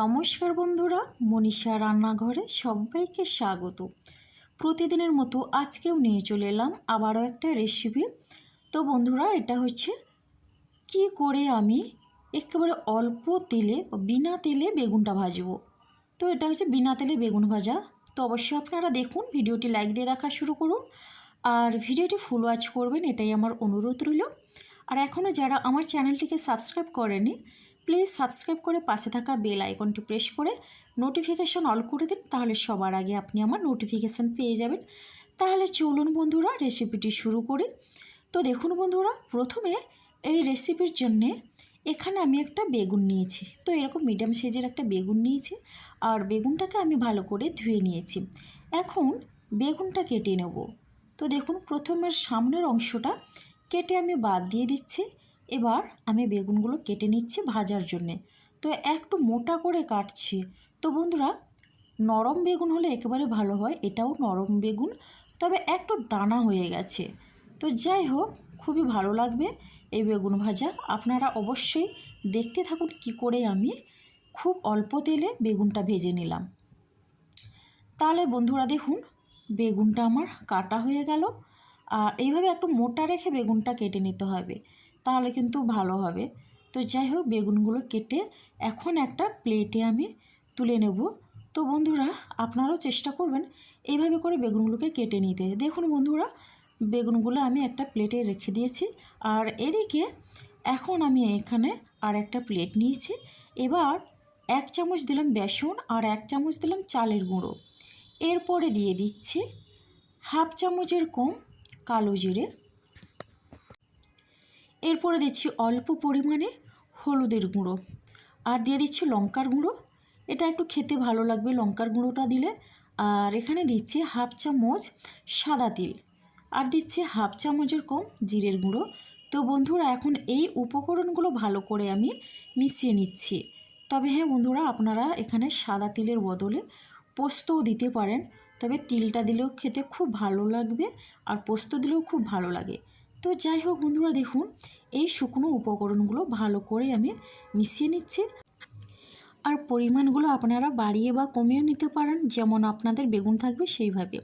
নমস্কার বন্ধুরা, মনীষা রান্নাঘরে সবাইকে স্বাগত। প্রতিদিনের মতো আজকেও নিয়ে চলে এলাম আবারও একটা রেসিপি। তো বন্ধুরা, এটা হচ্ছে কি করে আমি একেবারে অল্প তেলে বিনা তেলে বেগুনটা ভাজবো। তো এটা হচ্ছে বিনা তেলে বেগুন ভাজা। তো অবশ্যই আপনারা দেখুন, ভিডিওটি লাইক দিয়ে দেখা শুরু করুন আর ভিডিওটি ফুল ওয়াচ করবেন, এটাই আমার অনুরোধ রইল। আর এখনও যারা আমার চ্যানেলটিকে সাবস্ক্রাইব করেনি, প্লিজ সাবস্ক্রাইব করে পাশে থাকা বেল আইকনটি প্রেস করে নোটিফিকেশান অল করে দিন, তাহলে সবার আগে আপনি আমার নোটিফিকেশান পেয়ে যাবেন। তাহলে চলুন বন্ধুরা, রেসিপিটি শুরু করি। তো দেখুন বন্ধুরা, প্রথমে এই রেসিপির জন্যে এখানে আমি একটা বেগুন নিয়েছি। তো এরকম মিডিয়াম সাইজের একটা বেগুন নিয়েছি আর বেগুনটাকে আমি ভালো করে ধুয়ে নিয়েছি। এখন বেগুনটা কেটে নেব। তো দেখুন, প্রথমের সামনের অংশটা কেটে আমি বাদ দিয়ে দিচ্ছি। এবার আমি বেগুনগুলো কেটে নিচ্ছি ভাজার জন্যে। তো একটু মোটা করে কাটছি। তো বন্ধুরা, নরম বেগুন হলে একেবারে ভালো হয়, এটাও নরম বেগুন, তবে একটু দানা হয়ে গেছে। তো যাই হোক, খুবই ভালো লাগবে এই বেগুন ভাজা। আপনারা অবশ্যই দেখতে থাকুন কি করে আমি খুব অল্প তেলে বেগুনটা ভেজে নিলাম। তাহলে বন্ধুরা দেখুন, বেগুনটা আমার কাটা হয়ে গেল। আর এইভাবে একটু মোটা রেখে বেগুনটা কেটে নিতে হবে, তাহলে কিন্তু ভালো হবে। তো যাই হোক, বেগুনগুলো কেটে এখন একটা প্লেটে আমি তুলে নেব। তো বন্ধুরা, আপনারাও চেষ্টা করবেন এইভাবে করে বেগুনগুলোকে কেটে নিতে। দেখুন বন্ধুরা, বেগুনগুলো আমি একটা প্লেটে রেখে দিয়েছি। আর এদিকে এখন আমি এখানে আর একটা প্লেট নিয়েছি। এবার 1 চামচ দিলাম বেসন আর 1 চামচ দিলাম চালের গুঁড়ো। এরপরে দিয়ে দিচ্ছি হাফ চামচের কম কালো জিরে। এরপরে দিচ্ছি অল্প পরিমাণে হলুদের গুঁড়ো আর দিয়ে দিচ্ছি লঙ্কার গুঁড়ো। এটা একটু খেতে ভালো লাগবে লঙ্কার গুঁড়োটা দিলে। আর এখানে দিচ্ছি হাফ চামচ সাদা তিল আর দিচ্ছি হাফ চামচের কম জিরের গুঁড়ো। তো বন্ধুরা, এখন এই উপকরণগুলো ভালো করে আমি মিশিয়ে নিচ্ছি। তবে হ্যাঁ বন্ধুরা, আপনারা এখানে সাদা তিলের বদলে পোস্তও দিতে পারেন, তবে তিলটা দিলেও খেতে খুব ভালো লাগবে আর পোস্ত দিলেও খুব ভালো লাগে। তো যাই হোক বন্ধুরা, দেখুন এই শুকনো উপকরণগুলো ভালো করে আমি মিশিয়ে নিচ্ছি। আর পরিমাণগুলো আপনারা বাড়িয়ে বা কমিয়ে নিতে পারেন, যেমন আপনাদের বেগুন থাকবে সেইভাবে।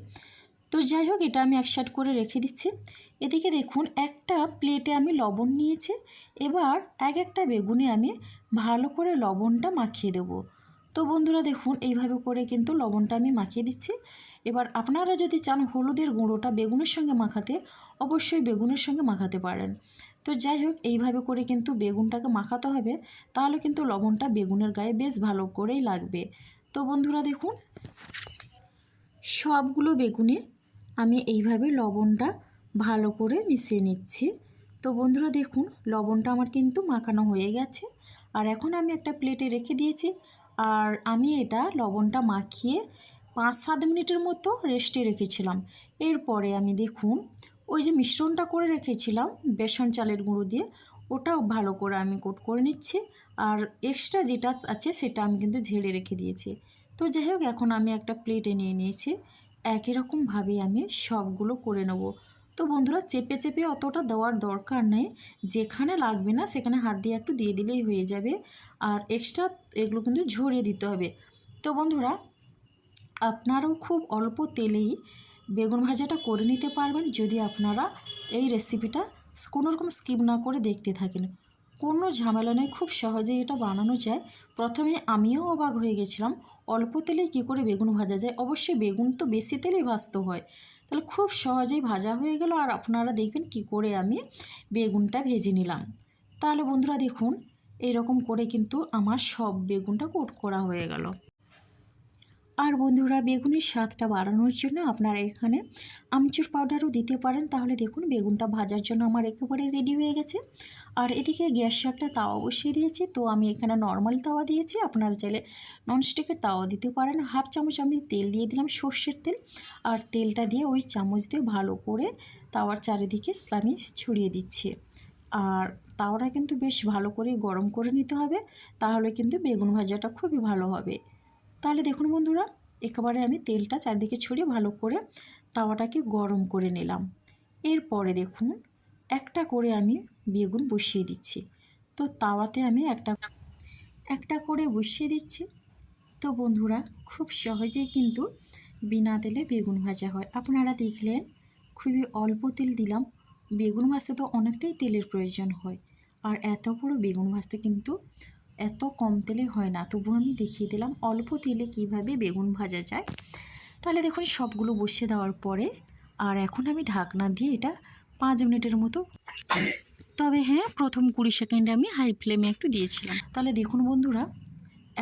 তো যাই হোক, এটা আমি এক সাইড করে রেখে দিচ্ছি। এদিকে দেখুন, একটা প্লেটে আমি লবণ নিয়েছি। এবার এক একটা বেগুনে আমি ভালো করে লবণটা মাখিয়ে দেব। তো বন্ধুরা দেখুন, এইভাবে করে কিন্তু লবণটা আমি মাখিয়ে দিচ্ছি। এবার আপনারা যদি চান হলুদের গুঁড়োটা বেগুনের সঙ্গে মাখাতে, অবশ্যই বেগুনের সঙ্গে মাখাতে পারেন। তো যাই হোক, এইভাবে করে কিন্তু বেগুনটাকে মাখাতে হবে, তাহলে কিন্তু লবণটা বেগুনের গায়ে বেশ ভালো করেই লাগবে। তো বন্ধুরা দেখুন, সবগুলো বেগুনে আমি এইভাবে লবণটা ভালো করে মিশিয়ে নিচ্ছি। তো বন্ধুরা দেখুন, লবণটা আমার কিন্তু মাখানো হয়ে গেছে। আর এখন আমি একটা প্লেটে রেখে দিয়েছি। আর আমি এটা লবণটা মাখিয়ে 5-7 মিনিটের মতো রেস্টে রেখেছিলাম। এরপরে আমি দেখুন, ওই যে মিশ্রণটা করে রেখেছিলাম বেসন চালের গুঁড়ো দিয়ে, ওটাও ভালো করে আমি কোট করে নিচ্ছি। আর এক্সট্রা যেটা আছে সেটা আমি কিন্তু ঝেড়ে রেখে দিয়েছি। তো যাই হোক, এখন আমি একটা প্লেটে নিয়ে নিয়েছি। একই রকমভাবে আমি সবগুলো করে নেব। তো বন্ধুরা, চেপে চেপে অতটা দেওয়ার দরকার নেই, যেখানে লাগবে না সেখানে হাত দিয়ে একটু দিয়ে দিলেই হয়ে যাবে। আর এক্সট্রা এগুলো কিন্তু ঝরিয়ে দিতে হবে। তো বন্ধুরা, আপনারাও খুব অল্প তেলেই বেগুন ভাজাটা করে নিতে পারবেন, যদি আপনারা এই রেসিপিটা কোনোরকম স্কিপ না করে দেখতে থাকেন। কোনো ঝামেলা নেই, খুব সহজেই এটা বানানো যায়। প্রথমে আমিও অবাক হয়ে গেছিলাম, অল্প তেলে কী করে বেগুন ভাজা যায়। অবশ্যই বেগুন তো বেশি তেলেই ভাজতে হয়, তাহলে খুব সহজেই ভাজা হয়ে গেল। আর আপনারা দেখবেন কি করে আমি বেগুনটা ভেজে নিলাম। তাহলে বন্ধুরা দেখুন, এইরকম করে কিন্তু আমার সব বেগুনটা কোট করা হয়ে গেল। আর বন্ধুরা, বেগুনের স্বাদটা বাড়ানোর জন্য আপনারা এখানে আমচুর পাউডারও দিতে পারেন। তাহলে দেখুন, বেগুনটা ভাজার জন্য আমার একেবারে রেডি হয়ে গেছে। আর এদিকে গ্যাসে একটা তাওয়া বসিয়ে দিয়েছি। তো আমি এখানে নর্মাল তাওয়া দিয়েছি, আপনারা চাইলে ননস্টিকের তাওয়া দিতে পারেন। হাফ চামচ আমি তেল দিয়ে দিলাম, সর্ষের তেল। আর তেলটা দিয়ে ওই চামচ দিয়ে ভালো করে তাওয়ার চারিদিকে আমি ছড়িয়ে দিচ্ছি। আর তাওয়াটা কিন্তু বেশ ভালো করে গরম করে নিতে হবে, তাহলে কিন্তু বেগুন ভাজাটা খুবই ভালো হবে। তাহলে দেখুন বন্ধুরা, একেবারে আমি তেলটা চারদিকে ছড়িয়ে ভালো করে তাওয়াটাকে গরম করে নিলাম। এরপরে দেখুন, একটা করে আমি বেগুন বসিয়ে দিচ্ছি। তো তাওয়াতে আমি একটা করে বসিয়ে দিচ্ছি। তো বন্ধুরা খুব সহজেই কিন্তু বিনা তেলে বেগুন ভাজা হয়। আপনারা দেখলেন খুবই অল্প তেল দিলাম। বেগুন ভাজতে তো অনেকটাই তেলের প্রয়োজন হয়, আর এত বড় বেগুন ভাজতে কিন্তু এত কম তেলে হয় না। তবু আমি দেখিয়ে দিলাম অল্প তেলে কিভাবে বেগুন ভাজা যায়। তাহলে দেখুন সবগুলো বসিয়ে দেওয়ার পরে আর এখন আমি ঢাকনা দিয়ে এটা 5 মিনিটের মতো, তবে হ্যাঁ প্রথম 20 সেকেন্ডে আমি হাই ফ্লেমে একটু দিয়েছিলাম। তাহলে দেখুন বন্ধুরা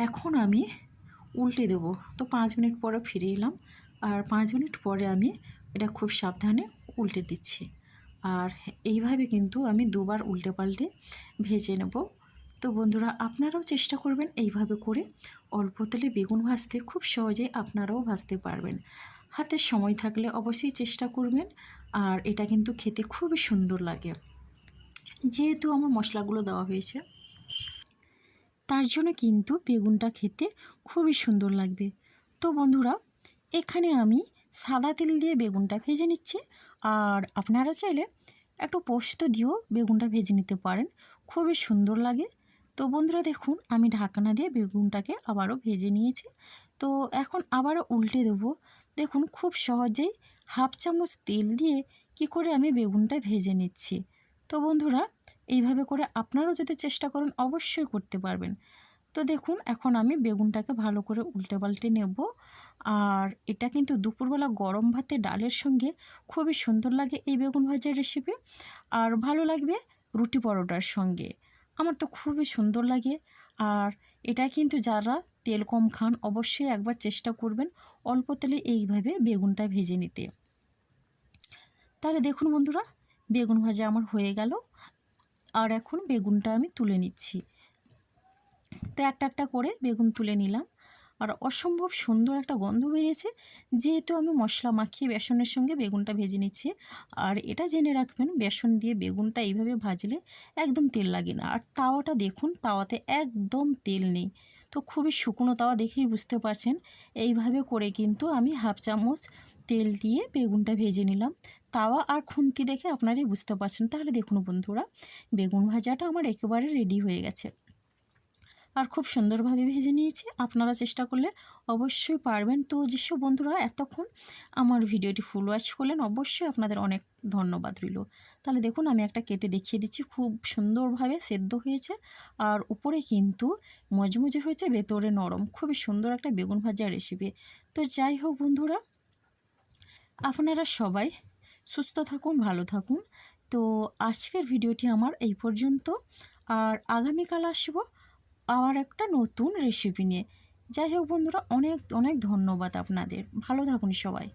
এখন আমি উল্টে দেবো। তো 5 মিনিট পরে ফিরে এলাম, আর 5 মিনিট পরে আমি এটা খুব সাবধানে উল্টে দিচ্ছি। আর এইভাবে কিন্তু আমি দুবার উল্টে পাল্টে ভেজে নেব। তো বন্ধুরা আপনারাও চেষ্টা করবেন এইভাবে করে অল্প তেলে বেগুন ভাজতে, খুব সহজেই আপনারাও ভাজতে পারবেন। হাতে সময় থাকলে অবশ্যই চেষ্টা করবেন। আর এটা কিন্তু খেতে খুবই সুন্দর লাগে, যেহেতু আমার মশলাগুলো দেওয়া হয়েছে তার জন্য কিন্তু বেগুনটা খেতে খুবই সুন্দর লাগবে। তো বন্ধুরা এখানে আমি সাদা তেল দিয়ে বেগুনটা ভেজে নিচ্ছি, আর আপনারা চাইলে একটু পোস্ত দিয়েও বেগুনটা ভেজে নিতে পারেন, খুবই সুন্দর লাগে। তো বন্ধুরা দেখুন আমি ঢাকনা দিয়ে বেগুনটাকে আবারও ভেজে নিয়েছি। তো এখন আবারও উল্টে দেবো। দেখুন খুব সহজেই হাফ চামচ তেল দিয়ে কি করে আমি বেগুনটা ভেজে নিচ্ছি। তো বন্ধুরা এইভাবে করে আপনারাও যদি চেষ্টা করেন অবশ্যই করতে পারবেন। তো দেখুন এখন আমি বেগুনটাকে ভালো করে উল্টে পাল্টে নেব। আর এটা কিন্তু দুপুরবেলা গরম ভাতে ডালের সঙ্গে খুবই সুন্দর লাগে এই বেগুন ভাজার রেসিপি, আর ভালো লাগবে রুটি পরোটার সঙ্গে। আমার তো খুবই সুন্দর লাগে। আর এটা কিন্তু যারা তেল কম খান অবশ্যই একবার চেষ্টা করবেন অল্প তেলে এইভাবে বেগুনটা ভেজে নিতে। তাহলে দেখুন বন্ধুরা বেগুন ভাজা আমার হয়ে গেল, আর এখন বেগুনটা আমি তুলে নিচ্ছি। তো একটা একটা করে বেগুন তুলে নিলাম, আর অসম্ভব সুন্দর একটা গন্ধ বেরিয়েছে, যেহেতু আমি মশলা মাখিয়ে বেসনের সঙ্গে বেগুনটা ভেজে নিচ্ছি। আর এটা জেনে রাখবেন বেসন দিয়ে বেগুনটা এইভাবে ভাজলে একদম তেল লাগে না। আর তাওয়াটা দেখুন, তাওয়াতে একদম তেল নেই। তো খুবই শুকনো তাওয়া, দেখেই বুঝতে পারছেন। এইভাবে করে কিন্তু আমি হাফ চামচ তেল দিয়ে বেগুনটা ভেজে নিলাম। তাওয়া আর খুন্তি দেখে আপনারাই বুঝতে পারছেন। তাহলে দেখুন বন্ধুরা বেগুন ভাজাটা আমার একেবারে রেডি হয়ে গেছে, আর খুব সুন্দরভাবে ভেজে নিয়েছি। আপনারা চেষ্টা করলে অবশ্যই পারবেন। তো যেসব বন্ধুরা এতক্ষণ আমার ভিডিওটি ফুল ওয়াচ করলেন অবশ্যই আপনাদের অনেক ধন্যবাদ রইল। তাহলে দেখুন আমি একটা কেটে দেখিয়ে দিচ্ছি, খুব সুন্দরভাবে সেদ্ধ হয়েছে, আর উপরে কিন্তু মজমুজে হয়েছে, ভেতরে নরম। খুবই সুন্দর একটা বেগুন ভাজার রেসিপি। তো যাই হোক বন্ধুরা আপনারা সবাই সুস্থ থাকুন, ভালো থাকুন। তো আজকের ভিডিওটি আমার এই পর্যন্ত, আর আগামীকাল আসবো আবার একটা নতুন রেসিপি নিয়ে। যাই হোক বন্ধুরা অনেক অনেক ধন্যবাদ আপনাদের। ভালো থাকুন সবাই।